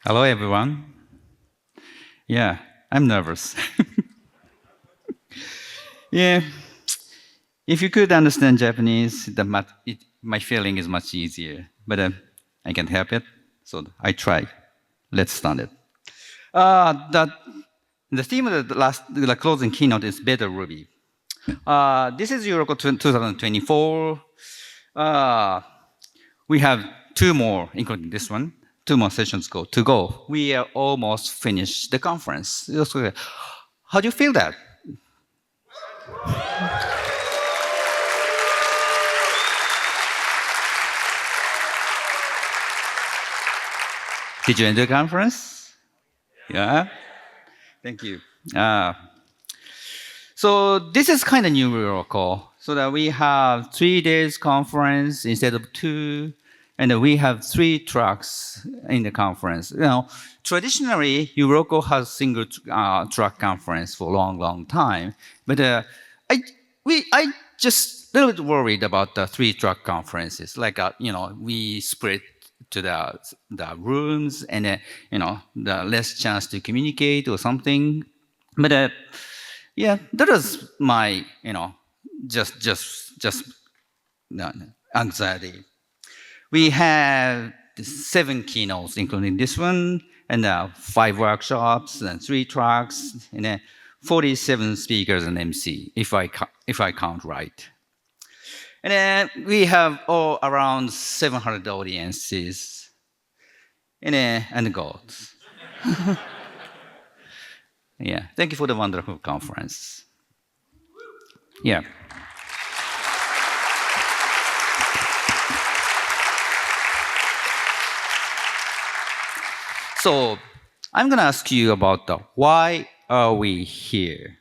Hello, everyone. Yeah, I'm nervous. Yeah, if you could understand Japanese, my feeling is much easier. But I can't help it, so I try. Let's start it. The theme of the closing keynote is Better Ruby. This is Euruko 2024. We have two more, including this one, two more sessions to go. We are almost finished the conference. How do you feel that? Did you enjoy the conference? Yeah? Thank you. So this is kind of new Euruko. So that we have 3 days conference instead of 2, and we have 3 tracks in the conference. Traditionally, Euruko has single track conference for a long time. But I just a little bit worried about the 3 track conferences. Like we split to the rooms and the less chance to communicate or something. But yeah, that was my just anxiety. We have 7 keynotes, including this one, and 5 workshops and 3 tracks, and 47 speakers and MC, if I count right. And then we have around 700 audiences and goals. Yeah, thank you for the wonderful conference. Yeah. So I'm going to ask you about why are we here?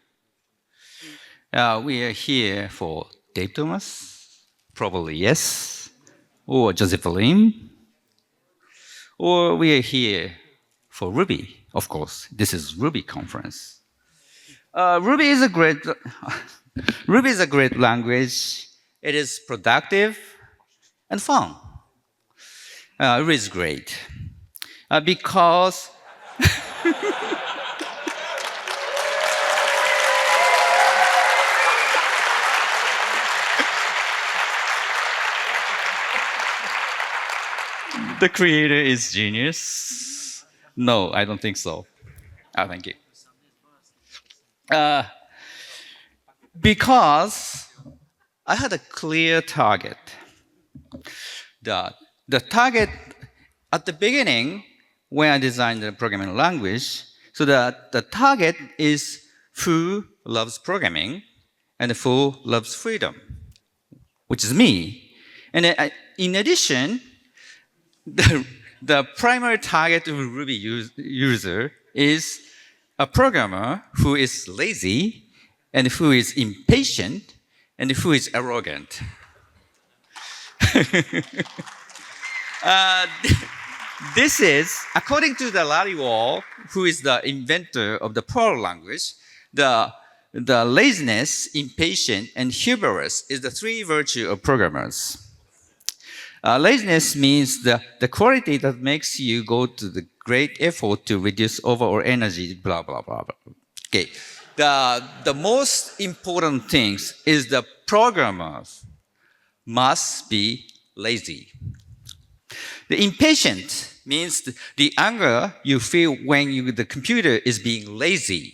We are here for Dave Thomas, probably yes, or Josephine, or we are here for Ruby, of course. This is Ruby conference. Ruby is a great language. It is productive and fun. Ruby is great because the creator is genius. No, I don't think so. Thank you. Because I had a clear target. The target at the beginning, when I designed the programming language, so that the target is who loves programming and who loves freedom, which is me. And in addition, the primary target of a Ruby user is a programmer who is lazy and who is impatient and who is arrogant. This is, according to the Larry Wall, who is the inventor of the Perl language, the laziness, impatient, and hubris is the 3 virtues of programmers. Laziness means the quality that makes you go to the great effort to reduce overall energy, blah, blah, blah, blah. Okay. The most important thing is the programmers must be lazy. The impatient means the anger you feel when the computer is being lazy.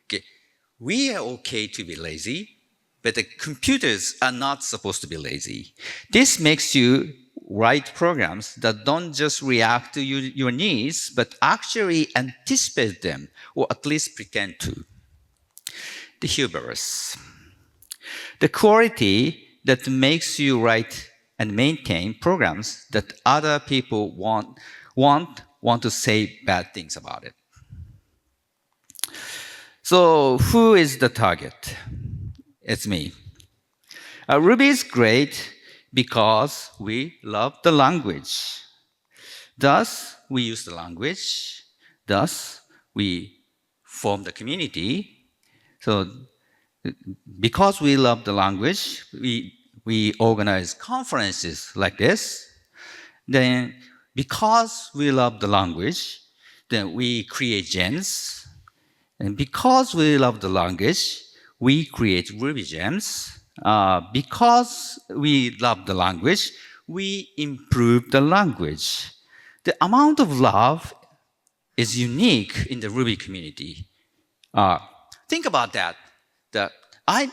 Okay. We are okay to be lazy, but the computers are not supposed to be lazy. This makes you write programs that don't just react to your needs, but actually anticipate them, or at least pretend to. The hubris. The quality that makes you write and maintain programs that other people want to say bad things about it. So who is the target? It's me. Ruby is great because we love the language. Thus, we use the language. Thus, we form the community. So because we love the language, we organize conferences like this. Then because we love the language, then we create gems. And because we love the language, we create Ruby gems. Because we love the language, we improve the language. The amount of love is unique in the Ruby community. Think about that. I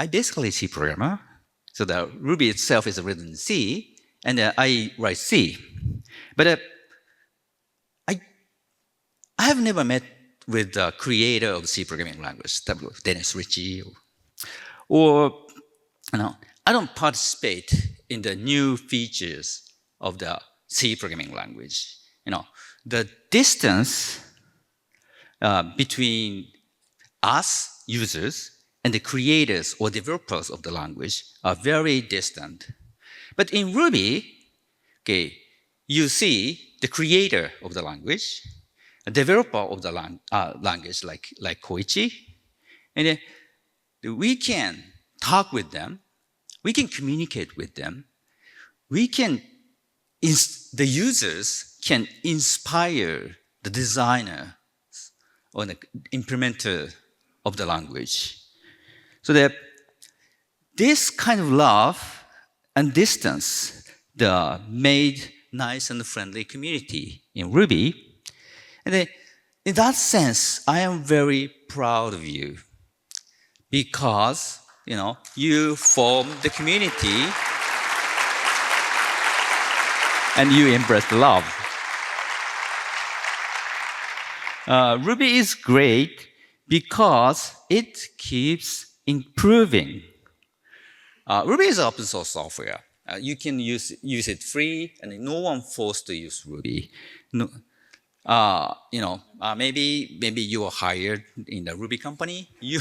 basically C programmer, so the Ruby itself is written in C, and I write C. But I have never met with the creator of C programming language, Dennis Ritchie, or I don't participate in the new features of the C programming language. The distance between us users and the creators or developers of the language are very distant. But in Ruby, you see the creator of the language, a developer of the language like Koichi, and we can talk with them, we can communicate with them, the users can inspire the designer or the implementer of the language. So that this kind of love and distance made nice and friendly community in Ruby. And in that sense, I am very proud of you because, you formed the community and you embrace the love. Ruby is great because it keeps improving. Ruby is open source software. You can use it free, and no one forced to use Ruby. Maybe you are hired in the Ruby company. You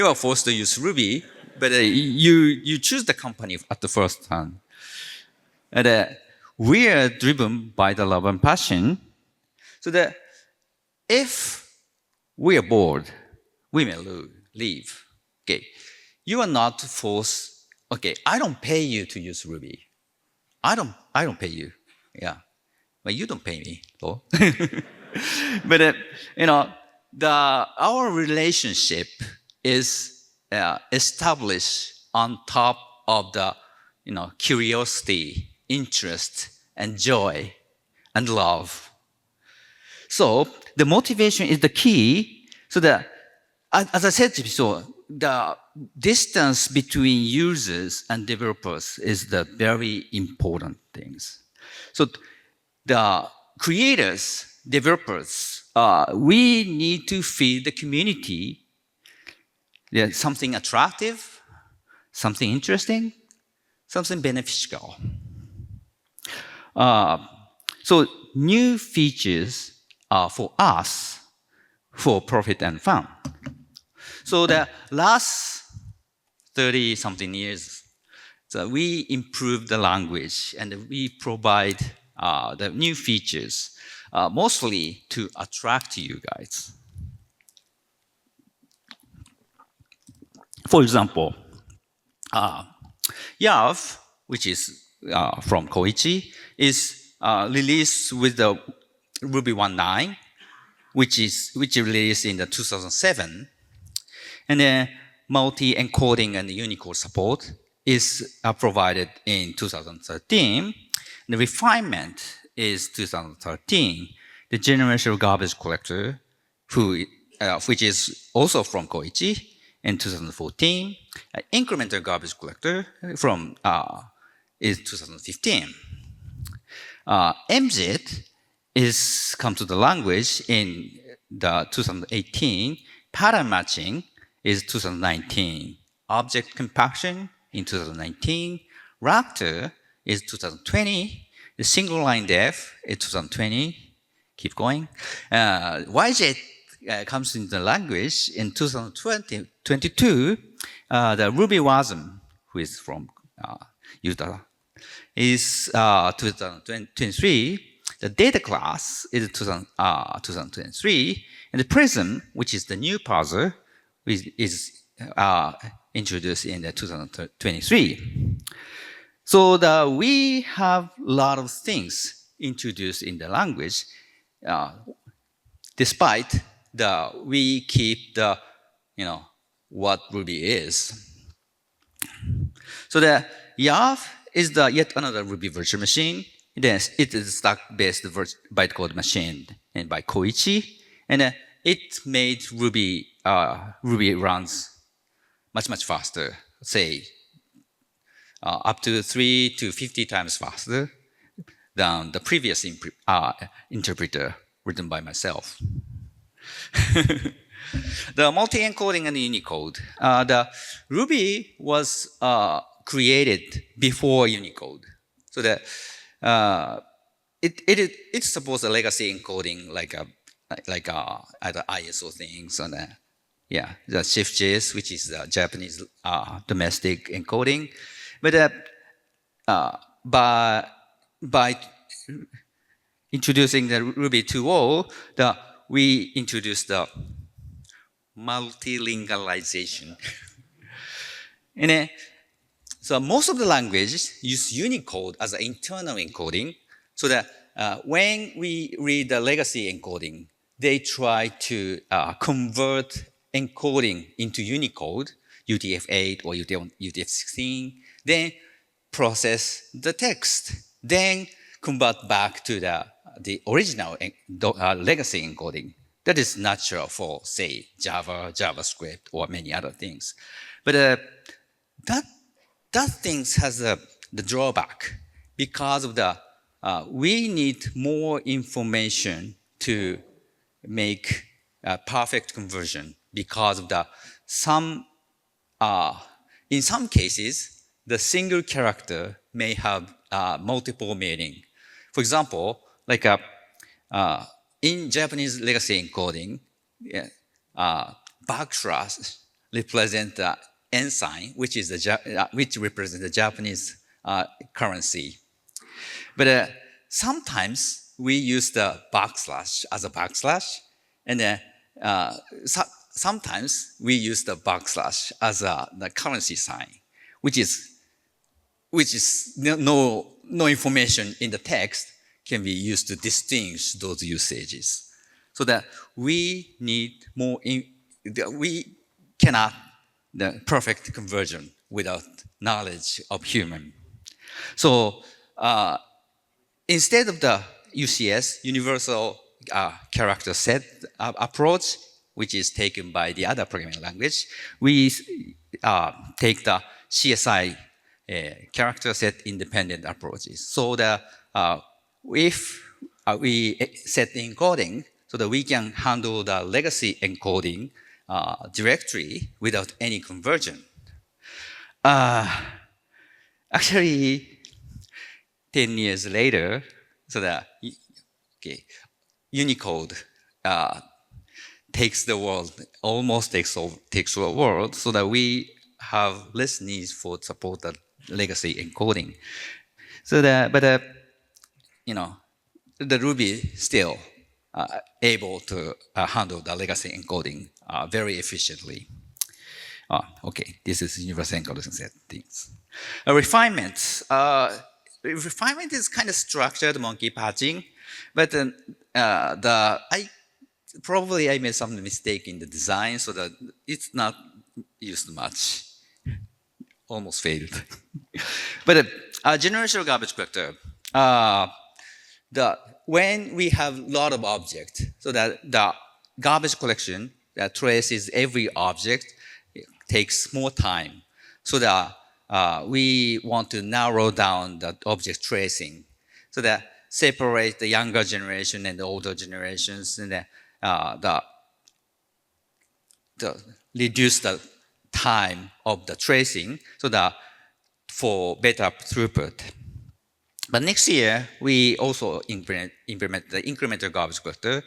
are forced to use Ruby, but you choose the company at the first time. And we are driven by the love and passion, so that if we are bored, we may leave. You are not forced. I don't pay you to use Ruby. I don't pay you. Yeah. But you don't pay me, though. But our relationship is established on top of the curiosity, interest, and joy, and love. So the motivation is the key. So that, as I said before, the distance between users and developers is the very important things. So the creators, developers, we need to feed the community something attractive, something interesting, something beneficial. So new features are for us, for profit and fun. So the last 30-something years, so we improved the language and we provide the new features, mostly to attract you guys. For example, YAV, which is from Koichi, is released with the Ruby 1.9, which released in the 2007. And then multi-encoding and Unicode support is provided in 2013. The refinement is 2013. The generational garbage collector, which is also from Koichi, in 2014. Incremental garbage collector is 2015. MJIT come to the language in the 2018. Pattern matching is 2019. Object compaction in 2019. Raptor is 2020. The single line def is 2020. Keep going. YJIT comes into the language in 2022. The Ruby Wasm, who is from Utah, is 2023. The data class is 2023. And the Prism, which is the new parser, is introduced in the 2023. So we have a lot of things introduced in the language. despite we keep what Ruby is. So the YAV is yet another Ruby virtual machine. It is a stack-based bytecode machine and by Koichi, and it made Ruby runs much faster, say up to 3 to 50 times faster than the previous interpreter written by myself. The multi-encoding and Unicode. The Ruby was created before Unicode, so that it supports a legacy encoding like either ISO things and the Shift.js, which is the Japanese domestic encoding, but by introducing the Ruby 2.0, we introduced the multilingualization. And so most of the languages use Unicode as an internal encoding, so that when we read the legacy encoding, they try to convert encoding into Unicode, UTF-8 or UTF-16, then process the text, then convert back to the original legacy encoding. That is natural for, say, Java, JavaScript, or many other things. But that thing has the drawback because of we need more information to make a perfect conversion because of in some cases, the single character may have multiple meaning. For example, like in Japanese legacy encoding, backslash represent the yen sign, which represents the Japanese currency. But sometimes we use the backslash as a backslash, and sometimes we use the backslash as the currency sign, which is no information in the text can be used to distinguish those usages. So that we need more, we cannot the perfect conversion without knowledge of human. So instead of the UCS, universal character set approach, which is taken by the other programming language, we take the CSI character set independent approaches. So that if we set the encoding so that we can handle the legacy encoding directly without any conversion. Actually, 10 years later, so that Unicode takes the world, almost takes the world, so that we have less needs for support the legacy encoding. So that, but the Ruby still able to handle the legacy encoding very efficiently. Okay, this is universal encoding set things. Refinements. Refinement is kind of structured monkey patching, but I made some mistake in the design, so that it's not used much. Almost failed. But generational garbage collector. When we have a lot of objects, so that the garbage collection that traces every object takes more time. So that we want to narrow down the object tracing, so that separate the younger generation and the older generations, and reduce the time of the tracing, so that for better throughput. But next year, we also implement the incremental garbage collector.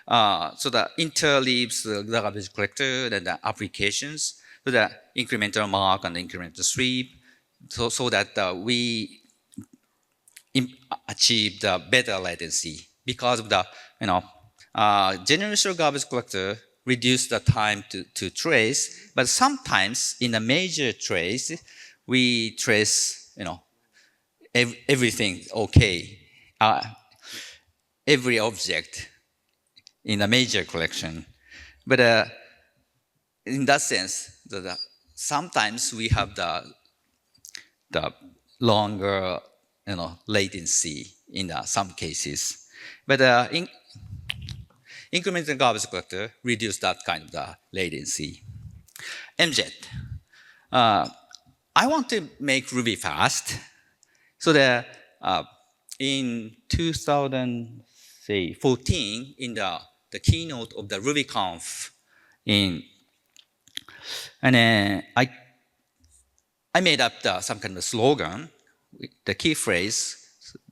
So that interleaves the garbage collector and the applications, so that incremental mark and incremental sweep, so that we achieve the better latency. Because of the generational garbage collector reduce the time to trace, but sometimes in a major trace, we trace everything okay. Every object in a major collection. But in that sense, sometimes we have the longer latency in some cases. But incremental garbage collector reduce that kind of the latency. MJet. I want to make Ruby fast. So in 2014, in the keynote of the RubyConf, I made up some kind of slogan, the key phrase,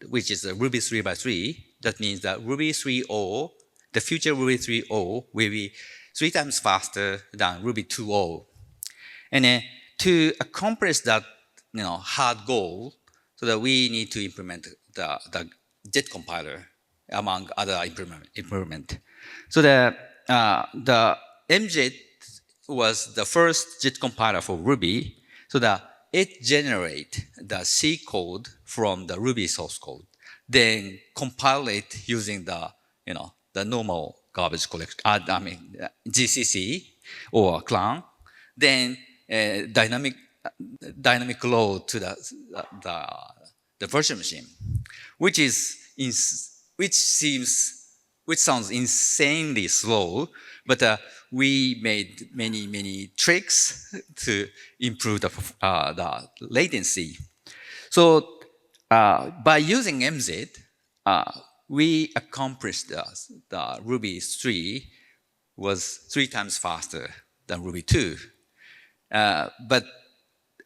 which is Ruby 3x3. That means that Ruby 3.0, the future Ruby 3.0 will be 3 times faster than Ruby 2.0. And to accomplish that hard goal, so that we need to implement the JET compiler among other improvement. So the MJet was the first JET compiler for Ruby, so that it generate the C code from the Ruby source code, then compile it using the normal garbage collection, GCC or clan, then dynamic load to the virtual machine, which sounds insanely slow, but we made many tricks to improve the latency. So by using MZ, we accomplished the Ruby 3 was 3 times faster than Ruby 2. But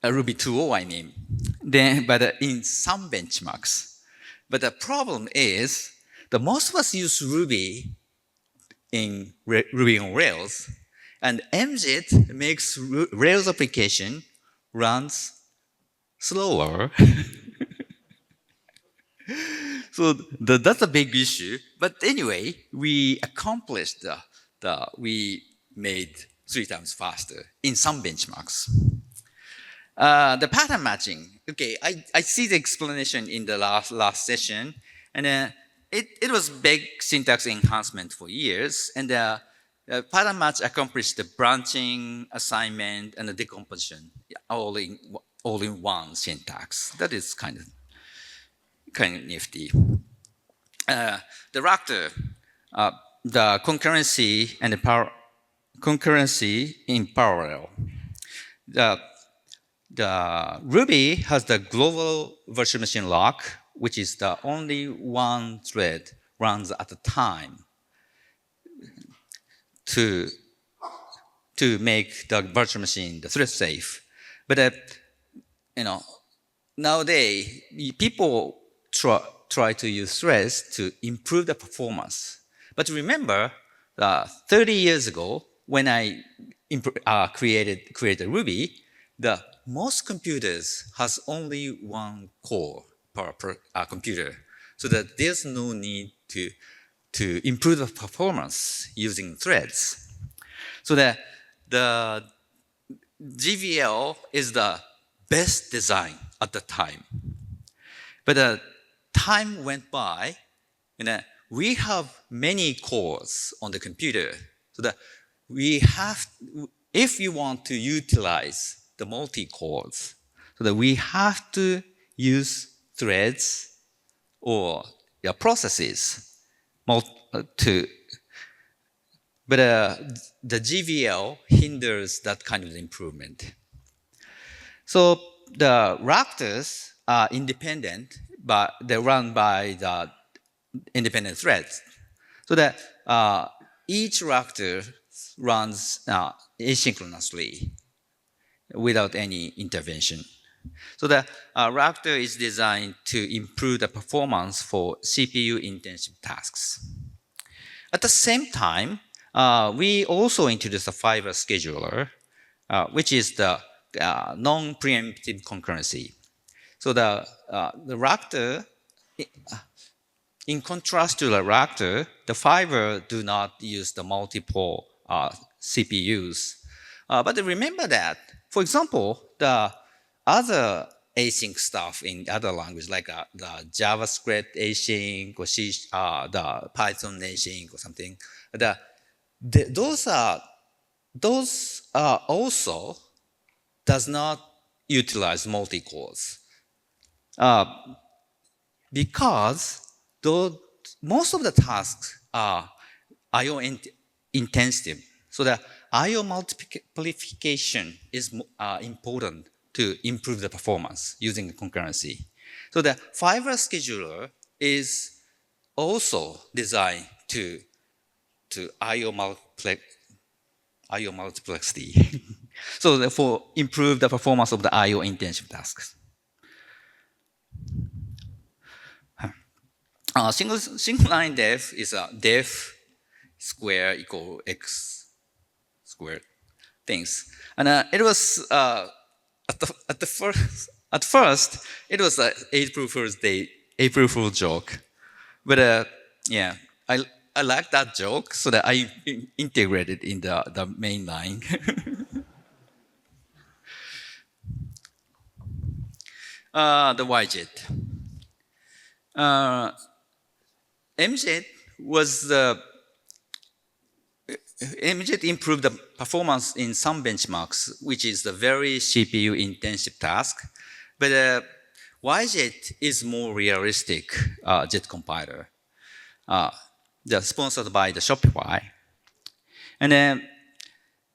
Ruby 2.0, I mean. But in some benchmarks. But the problem is, the most of us use Ruby in Ruby on Rails, and MJet makes Rails application runs slower. So that's a big issue. But anyway, we accomplished we made 3 times faster in some benchmarks. The pattern matching. Okay, I see the explanation in the last session, and it was big syntax enhancement for years, and pattern match accomplished the branching, assignment, and the decomposition all in one syntax. That is kind of nifty. The Raptor, the concurrency and the concurrency in parallel. The Ruby has the global virtual machine lock, which is the only one thread runs at a time to make the virtual machine the thread safe. But nowadays people try to use threads to improve the performance. But remember, 30 years ago, when I created Ruby, the most computers has only one core per computer, so that there's no need to improve the performance using threads. So the GVL is the best design at the time. But time went by, and we have many cores on the computer, so that if you want to utilize the multi-cores, so that we have to use threads or processes but the GVL hinders that kind of improvement. So the Raptors are independent, but they run by the independent threads. So that each Raptor runs asynchronously without any intervention. So the Raptor is designed to improve the performance for CPU-intensive tasks. At the same time, we also introduced a fiber scheduler, which is the non-preemptive concurrency. So the Raptor, in contrast to the Raptor, the fiber do not use the multiple CPUs. But remember that, for example, the other async stuff in other languages, like the JavaScript async or the Python async or something, The, those are also does not utilize multi-cores because most of the tasks are I/O intensive. So the I/O multiplication is important to improve the performance using concurrency. So the fiber scheduler is also designed to I/O multiplexity. So therefore, improve the performance of the I/O intensive tasks. Single line def is a def square equal x squared things, and it was at first it was a April Fool's joke, but yeah, I like that joke, so that I integrated in the main line. The YJet. MJet improved the performance in some benchmarks, which is a very CPU intensive task. But YJet is more realistic jet compiler. They're sponsored by the Shopify. And then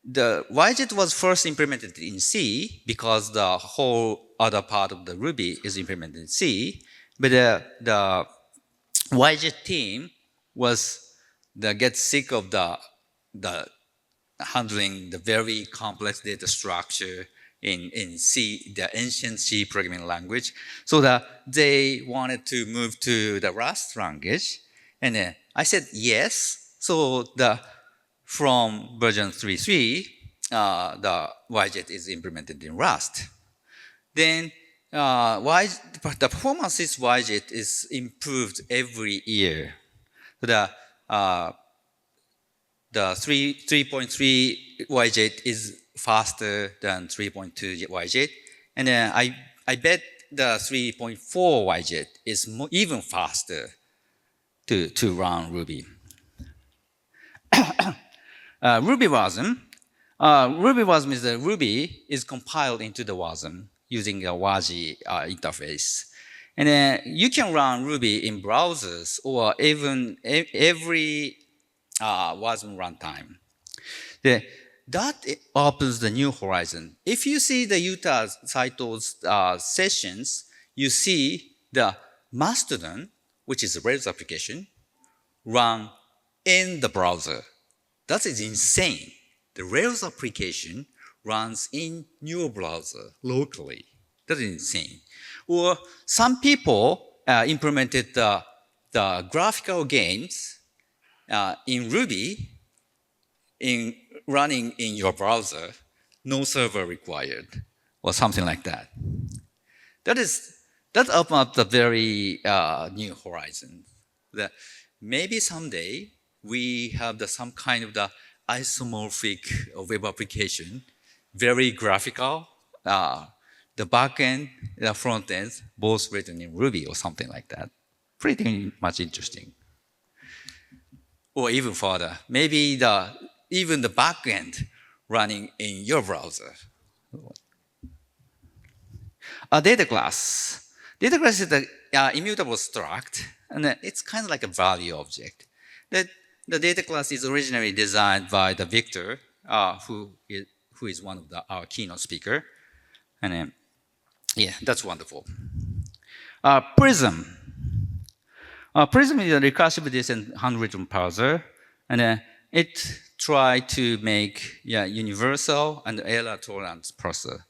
the YJet was first implemented in C because the whole other part of the Ruby is implemented in C. But the YJet team get sick of the handling the very complex data structure in C, the ancient C programming language, so that they wanted to move to the Rust language. And I said yes. So from version 3.3, the YJet is implemented in Rust. Then the performance of YJet is improved every year. So the 3.3 YJet is faster than 3.2 YJet, and I bet the 3.4 YJet is even faster to run Ruby. RubyWasm. RubyWasm is Ruby is compiled into the WASM using a WASI interface. And you can run Ruby in browsers or even every WASM runtime. That opens the new horizon. If you see the Yuta Saito's sessions, you see the Mastodon, which is a Rails application, run in the browser. That is insane. The Rails application runs in your browser locally. That is insane. Or some people implemented the graphical games in Ruby running in your browser, no server required, or something like that. That opens up the very new horizon. That maybe someday we have some kind of the isomorphic web application, very graphical, the back end, the front end, both written in Ruby or something like that. Pretty much interesting. Or even further, maybe even the back end running in your browser. A data class. Data class is the immutable struct, and it's kind of like a value object. The data class is originally designed by the Victor, who is one of our keynote speaker. And yeah, that's wonderful. Prism. Prism is a recursive descent handwritten parser, and it tried to make universal and error tolerant parser.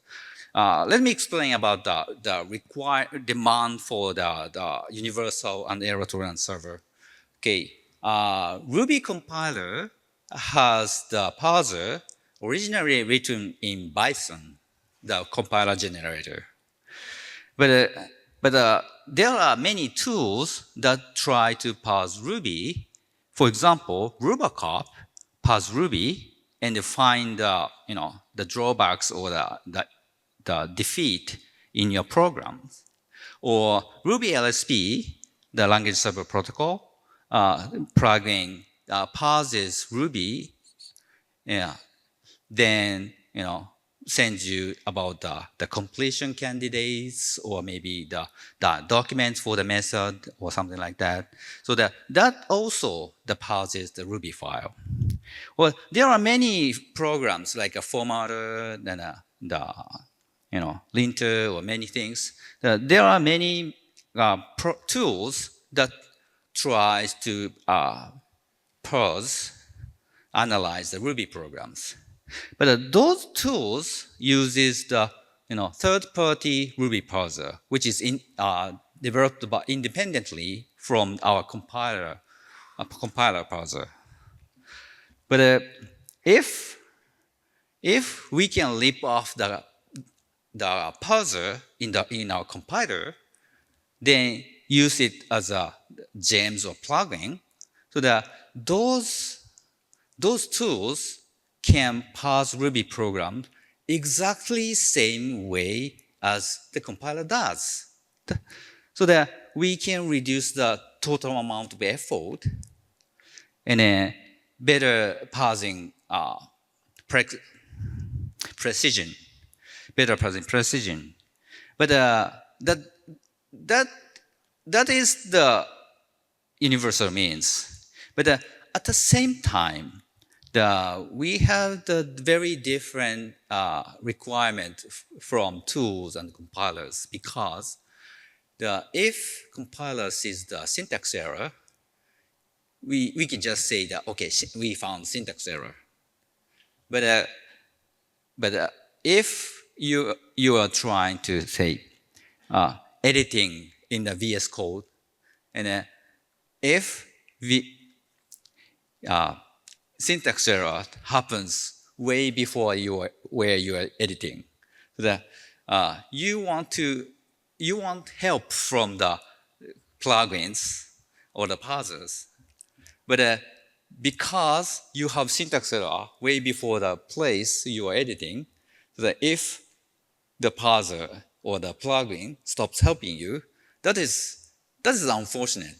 Let me explain about the required demand for the universal and error tolerant server. Okay, Ruby compiler has the parser originally written in Bison, the compiler generator. But there are many tools that try to parse Ruby. For example, Rubacop parse Ruby and find the drawbacks or the defeat in your programs. Or Ruby LSP, the language server protocol, plug in parses Ruby, yeah, then sends you about the completion candidates or maybe the documents for the method or something like that. So that also the parses the Ruby file. Well, there are many programs like a formatter and the linter or many things. There are many tools that tries to parse, analyze the Ruby programs. But those tools uses the third-party Ruby parser, which is developed independently from our compiler parser. But if we can rip off the parser in our compiler, then use it as a gems or plugin, so that those tools can parse Ruby programs exactly same way as the compiler does, so that we can reduce the total amount of effort and better parsing precision, better parsing precision. But that is the universal means. But at the same time, we have the very different requirement from tools and compilers, because if compiler sees the syntax error, we can just say that, okay, we found syntax error. But if you are trying to say editing in the VS Code, and if syntax error happens way before where you are editing, so that you want help from the plugins or the parsers, but because you have syntax error way before the place you are editing, so that if the parser or the plugin stops helping you, that is unfortunate.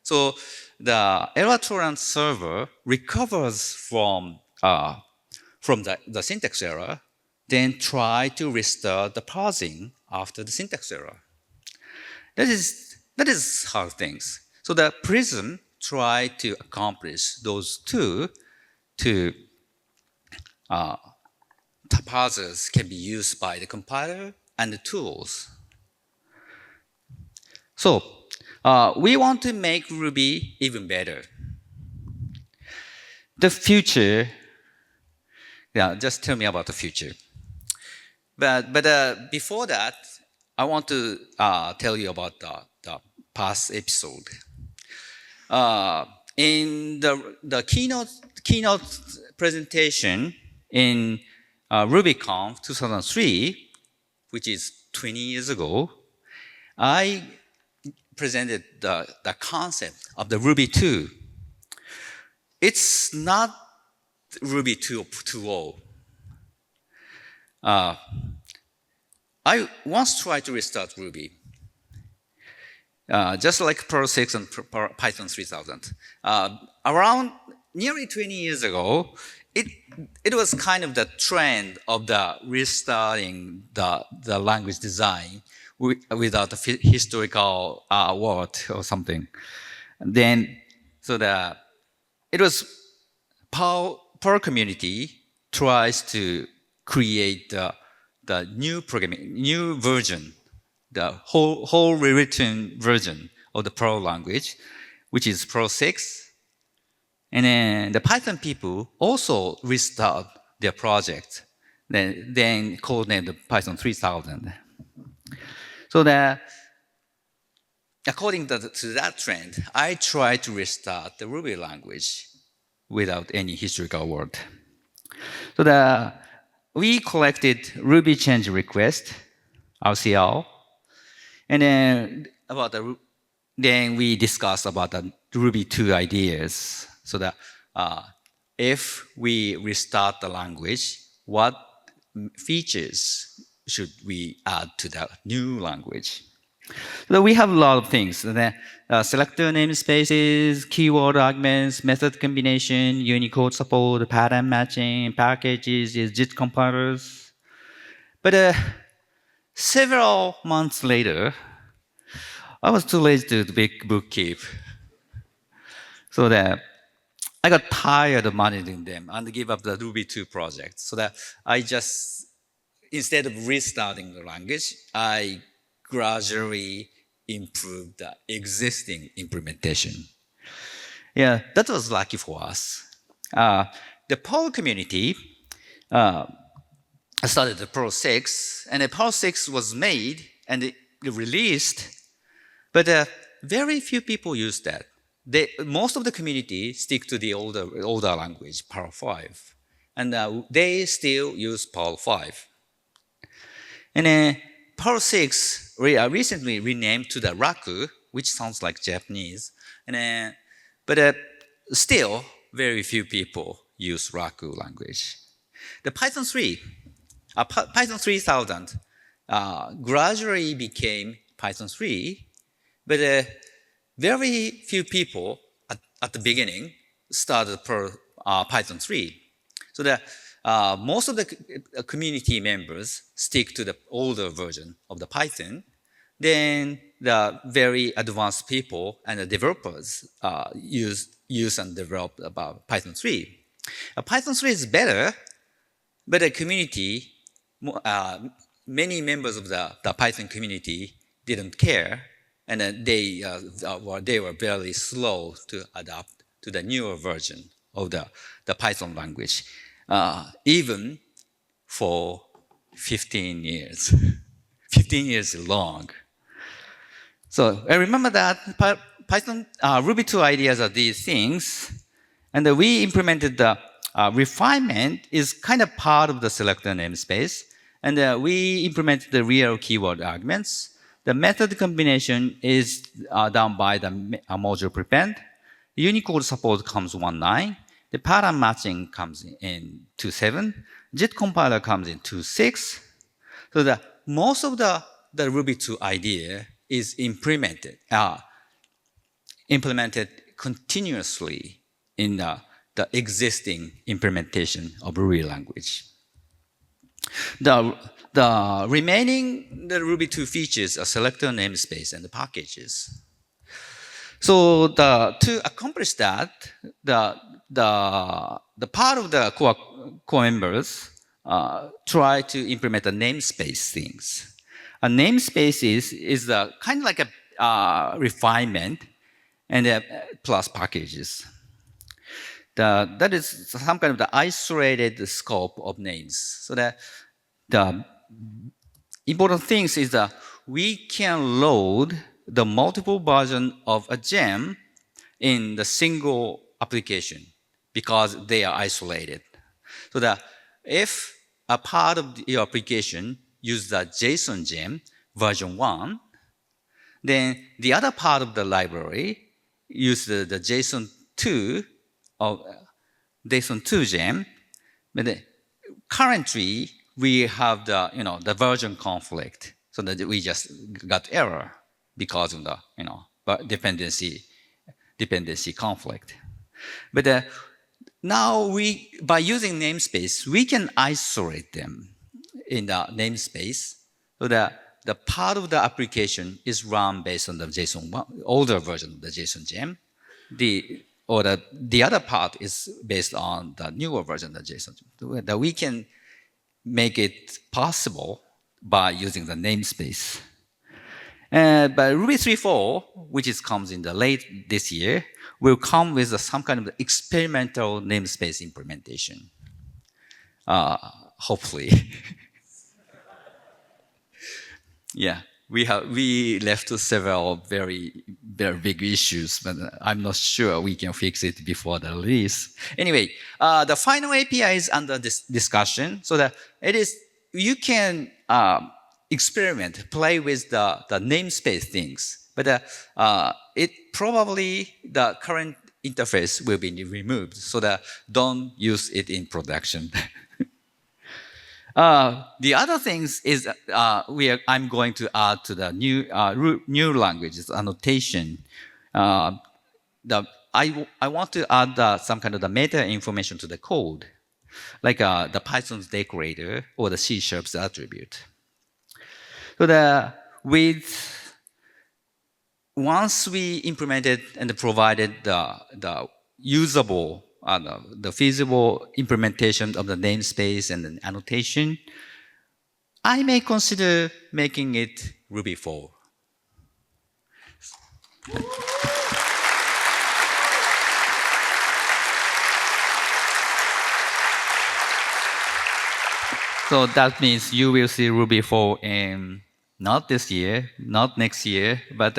So the error tolerance server recovers from the syntax error, then try to restart the parsing after the syntax error. That is how things. So the Prism try to accomplish those two to parsers can be used by the compiler and the tools. So we want to make Ruby even better. The future, just tell me about the future. But before that, I want to tell you about the past episode. In the keynote presentation in RubyConf 2003, which is 20 years ago, I presented the concept of the Ruby 2. It's not Ruby 2.0. I once tried to restart Ruby, just like Perl 6 and Python 3000. Around nearly 20 years ago, it was kind of the trend of the restarting the language design without a historical word or something. And then, so it was Perl community tries to create the new version, the whole rewritten version of the Perl language, which is Perl 6. And then the Python people also restart their project, then codenamed Python 3000. So according to that trend, I tried to restart the Ruby language without any historical word. So we collected Ruby change request, RCL, and then we discussed about the Ruby 2 ideas. So that if we restart the language, what features should we add to the new language? So we have a lot of things. Selector namespaces, keyword arguments, method combination, Unicode support, pattern matching, packages, JIT compilers. But several months later, I was too lazy to make bookkeep. So that I got tired of managing them and gave up the Ruby 2 project. So that I just, instead of restarting the language, I gradually improved the existing implementation. Yeah, that was lucky for us. The Perl community started the Perl 6, and the Perl 6 was made and released, but very few people use that. Most of the community stick to the older language, Perl 5, and they still use Perl 5. And Perl 6 recently renamed to the Raku, which sounds like Japanese, and but still very few people use Raku language. The Python 3, Python 3000 gradually became Python 3, but very few people at the beginning started Python 3. So that most of the community members stick to the older version of the Python. Then the very advanced people and the developers use and develop about Python 3. Python 3 is better, but the community, many members of the Python community didn't care, and they were very slow to adapt to the newer version of the Python language, even for 15 years. 15 years is long. So I remember that Python, Ruby 2 ideas are these things, and we implemented the refinement is kind of part of the selector namespace, and we implemented the real keyword arguments. The method combination is done by the module prepend. Unicode support comes 1.9. The pattern matching comes in 2.7. JIT compiler comes in 2.6. So most of the Ruby 2 idea is implemented continuously in the existing implementation of Ruby language. The remaining Ruby 2 features are selector namespace and the packages. So to accomplish that, the part of the core members try to implement the namespace things. A namespace is kind of like a refinement and plus packages. That is some kind of the isolated scope of names. So that the important things is that we can load the multiple version of a gem in the single application because they are isolated. So that if a part of your application uses the JSON gem version 1, then the other part of the library uses the JSON 2 of JSON 2 gem. But currently we have the version conflict, so that we just got error because of the dependency conflict. But now by using namespace, we can isolate them in the namespace, so that the part of the application is run based on the JSON older version of the JSON gem. The other part is based on the newer version of the JSON. That we can make it possible by using the namespace. But Ruby 3.4, which comes in the late this year, will come with some kind of experimental namespace implementation. Hopefully. Yeah, we left several very big issues, but I'm not sure we can fix it before the release. Anyway, the final API is under this discussion, so that you can experiment, play with the namespace things, but it probably the current interface will be removed, so that don't use it in production. The other things is I'm going to add to the new languages annotation. I want to add some kind of the meta information to the code, like the Python's decorator or the C Sharp's attribute. So once we implemented and provided the usable, the feasible implementation of the namespace and the annotation, I may consider making it Ruby 4. So that means you will see Ruby 4 in not this year, not next year, but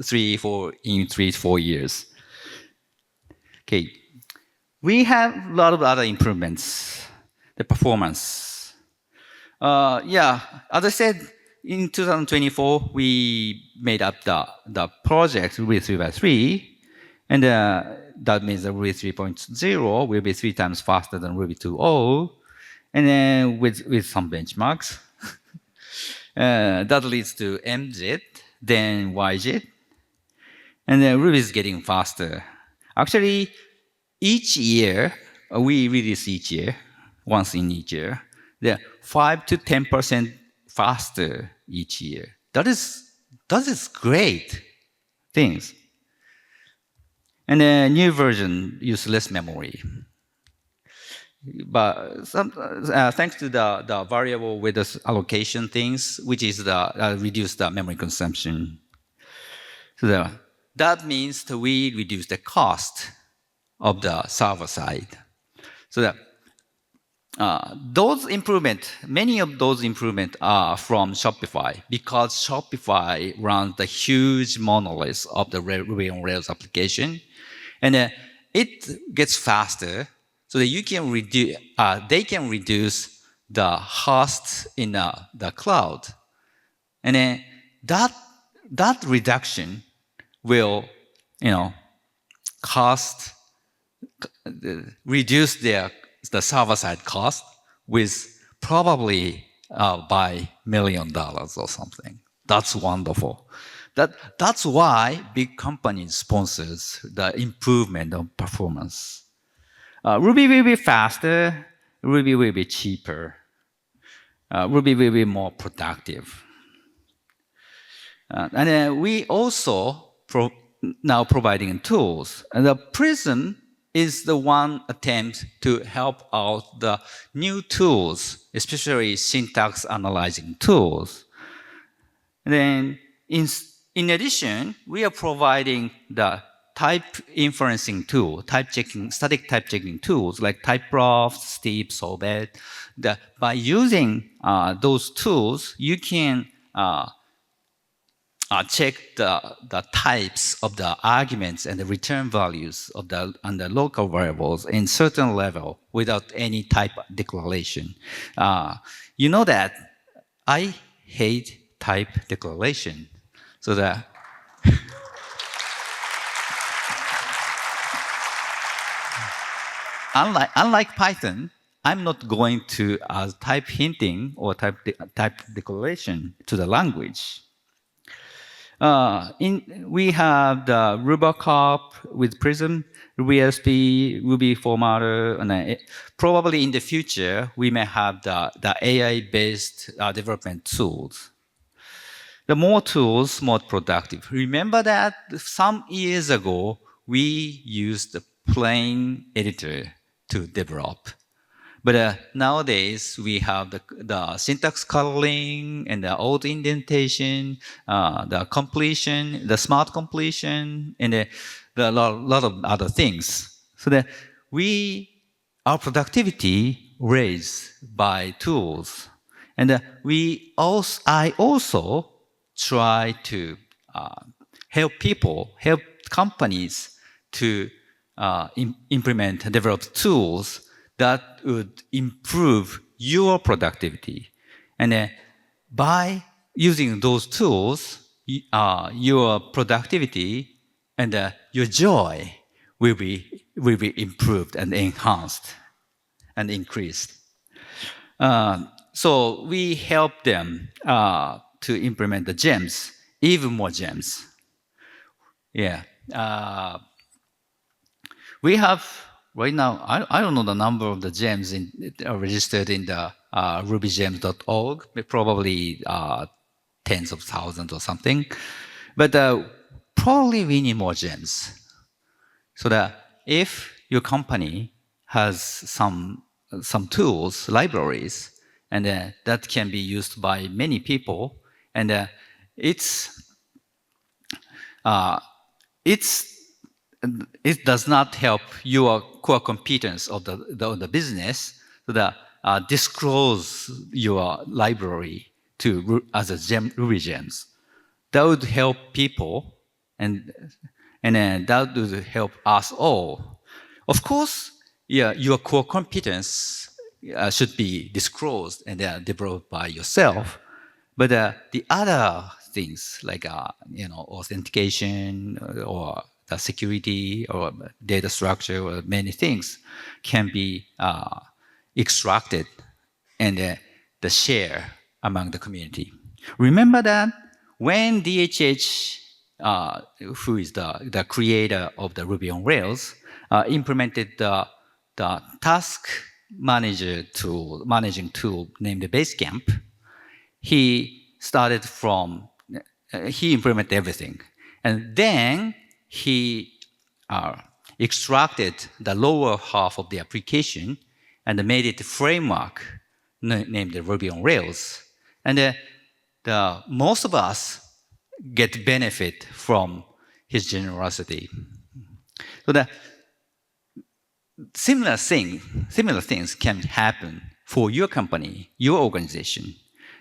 3-4 years. Okay. We have a lot of other improvements. The performance. Yeah, as I said, in 2024, we made up the project Ruby 3x3, and that means that Ruby 3.0 will be 3 times faster than Ruby 2.0, and then with some benchmarks. That leads to MZ, then YZ, and then Ruby is getting faster. Actually, each year, we release each year, once in each year, they're 5 to 10% faster each year. That is great things. And the new version uses less memory. But thanks to the variable with the allocation things, which is the reduce the memory consumption. So that means that we reduce the cost of the server side. So that those improvements, many of those improvements are from Shopify, because Shopify runs the huge monolith of the Ruby on Rails application, and it gets faster, so that you can reduce. They can reduce the hosts in the cloud, and then that reduction will, reduce the server-side cost with probably by $1 million or something. That's wonderful. That's why big companies sponsors the improvement of performance. Ruby will be faster. Ruby will be cheaper. Ruby will be more productive. And then we also now providing tools. And the Prism is the one attempt to help out the new tools, especially syntax analyzing tools. And then in addition, we are providing the type inferencing tool, static type checking tools like typeprof, Steep, Sobet. By using those tools, you can check the types of the arguments and the return values of the local variables in certain level without any type declaration. You know that I hate type declaration, so that unlike Python, I'm not going to add type hinting or type declaration to the language. We have the Rubacop with Prism, RubySP, Ruby Formatter, and probably in the future we may have the AI-based development tools. The more tools, more productive. Remember that some years ago we used the plain editor to develop. But nowadays, we have the syntax coloring and the auto indentation, the completion, the smart completion, and a lot of other things. So that our productivity raised by tools. And I also try to help companies to implement and develop tools that would improve your productivity. And by using those tools, your productivity and your joy will be improved and enhanced and increased. So we help them to implement the gems, even more gems. Yeah. We have right now, I don't know the number of the gems registered in the rubygems.org, probably tens of thousands or something. But probably we need more gems. So that if your company has some tools, libraries, and that can be used by many people, and it does not help your core competence of the business, so that disclose your library to as a Ruby gems. That would help people, and that would help us all. Of course, yeah, your core competence should be disclosed and developed by yourself. But the other things like authentication or the security or data structure or many things can be extracted and the share among the community. Remember that when DHH, who is the creator of the Ruby on Rails, implemented the task managing tool named Basecamp, he started from, he implemented everything. And then he extracted the lower half of the application and made it a framework named Ruby on Rails. And most of us get benefit from his generosity. So the similar things can happen for your company, your organization.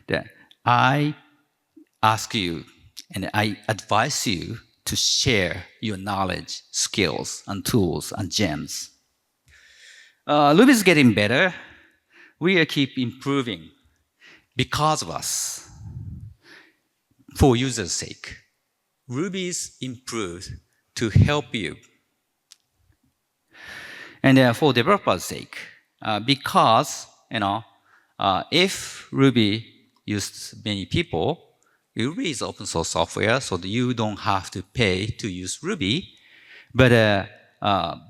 That I ask you and I advise you to share your knowledge, skills, and tools and gems. Ruby is getting better. We keep improving because of us. For users' sake, Ruby is improved to help you. And for developers' sake, because if Ruby used many people, Ruby is open source software, so that you don't have to pay to use Ruby. But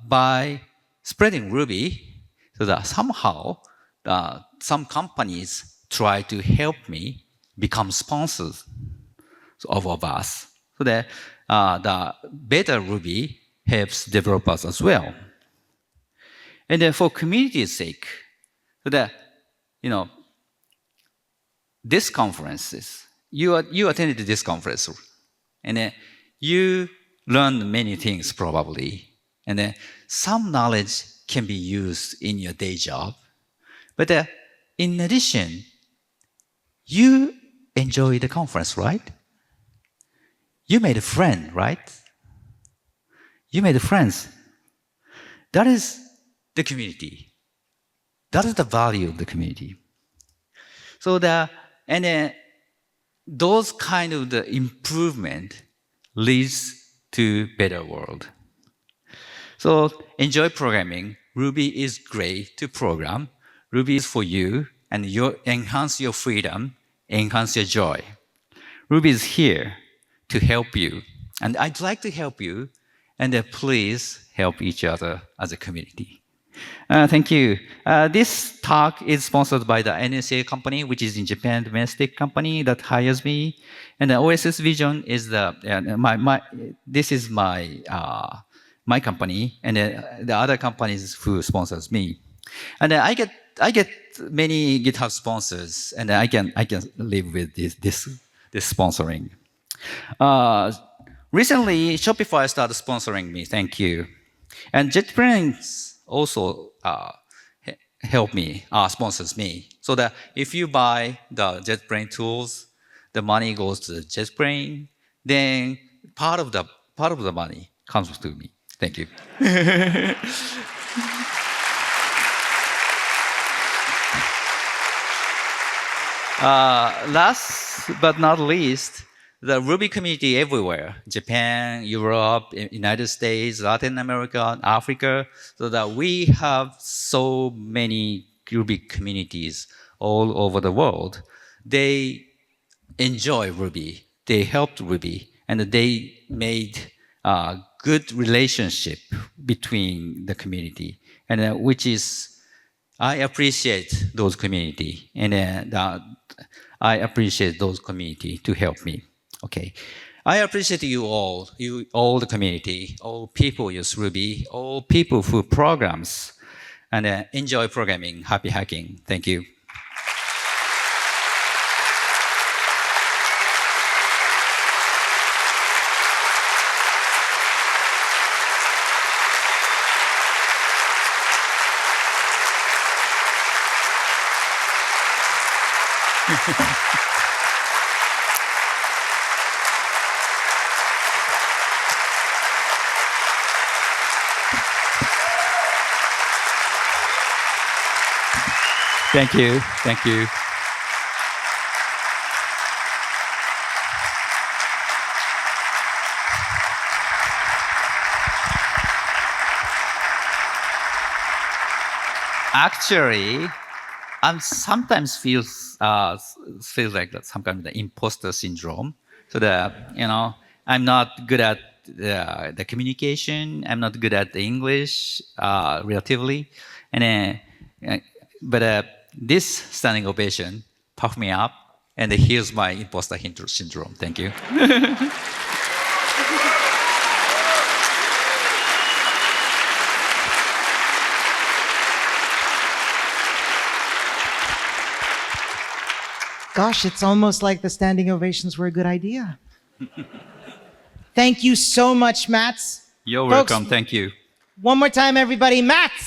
by spreading Ruby, so that somehow some companies try to help me become sponsors of us, so that the better Ruby helps developers as well. And then for community's sake, so that this conferences, you attended this conference, and then you learned many things probably, and then some knowledge can be used in your day job. But in addition, you enjoy the conference, right? You made a friend, right? You made friends. That is the community. That is the value of the community. So those kind of the improvement leads to better world. So enjoy programming. Ruby is great to program. Ruby is for you, and you enhance your freedom, enhance your joy. Ruby is here to help you, and I'd like to help you, and please help each other as a community. Thank you. This talk is sponsored by the NSA company, which is in Japan, domestic company that hires me. And the OSS Vision is this is my company, and the other companies who sponsors me. And I get many GitHub sponsors, and I can live with this sponsoring. Recently, Shopify started sponsoring me. Thank you. And JetBrains also help me, sponsors me. So that if you buy the JetBrains tools, the money goes to the JetBrains, then part of the money comes to me. Thank you. Last but not least, the Ruby community everywhere, Japan, Europe, United States, Latin America, Africa, so that we have so many Ruby communities all over the world, they enjoy Ruby. They helped Ruby, and they made a good relationship between the community, and which is I appreciate those community, and I appreciate those community to help me. Okay, I appreciate you all the community, all people use Ruby, all people who programs, and enjoy programming. Happy hacking. Thank you. Thank you. Thank you. Actually, I'm sometimes feels like that some kind of the imposter syndrome. So I'm not good at the communication. I'm not good at the English relatively, and but this standing ovation puffed me up, and here's my imposter syndrome. Thank you. Gosh, it's almost like the standing ovations were a good idea. Thank you so much, Mats. You're Folks, welcome. Thank you. One more time, everybody. Mats!